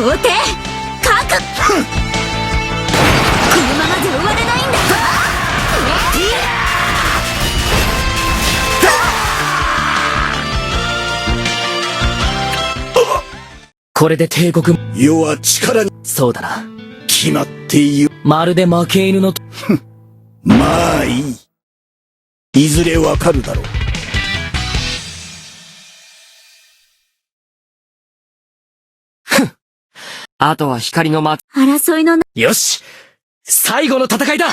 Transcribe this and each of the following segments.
皇帝各このままで終われないんだ。これで帝国、世は力にそうだな。決まっている。まるで負け犬のと、まあいい。いずれわかるだろう。あとは光の争いのよし、最後の戦いだ。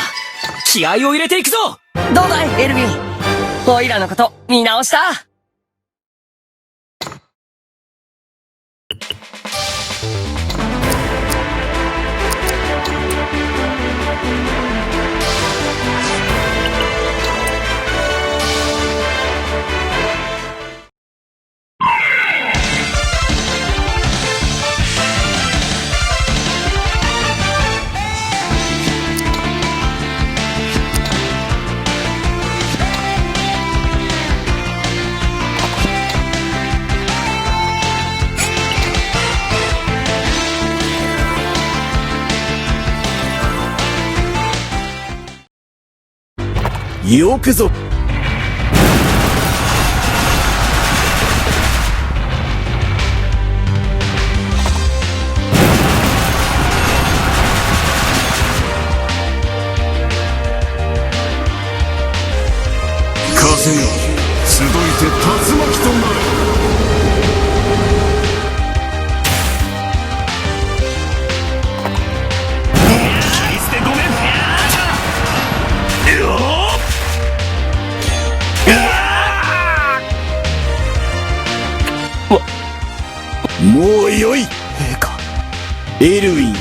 気合を入れていくぞ。どうだいエルヴィン、オイラのこと見直した？よくぞ。風よ、集いて竜巻となれ。もうよい。陛下。エルウィンよ。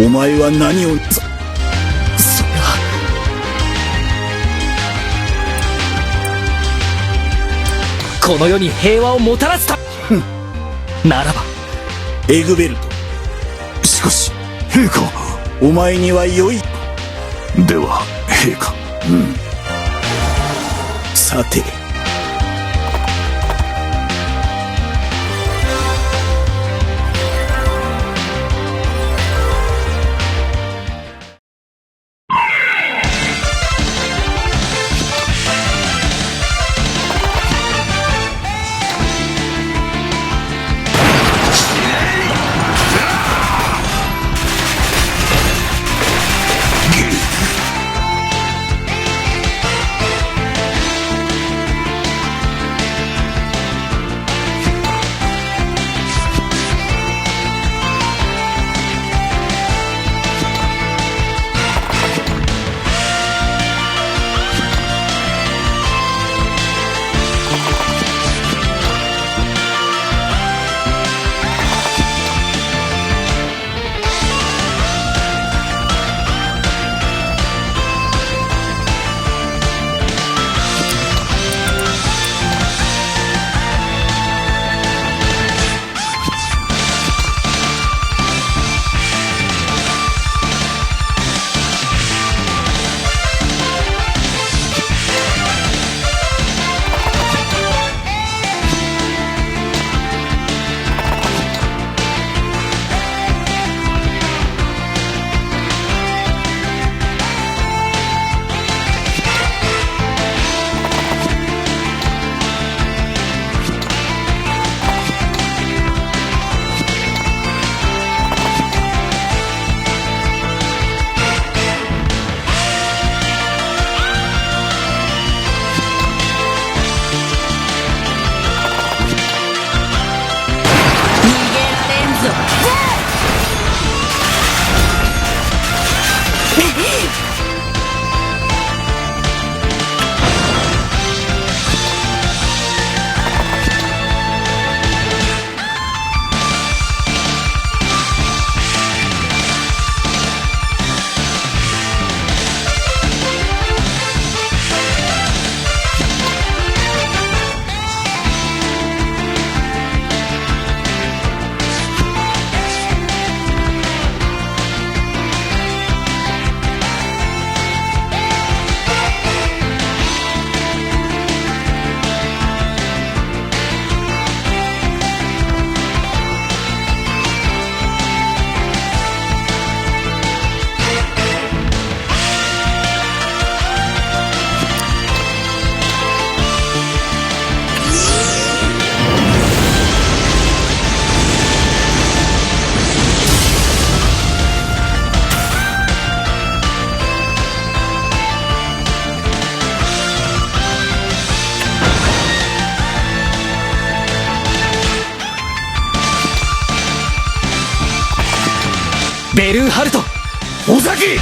お前は何を、それは。この世に平和をもたらすためならば、エグベルト。しかし、陛下。お前には良い。では、陛下。さて。ベルンハルト、尾崎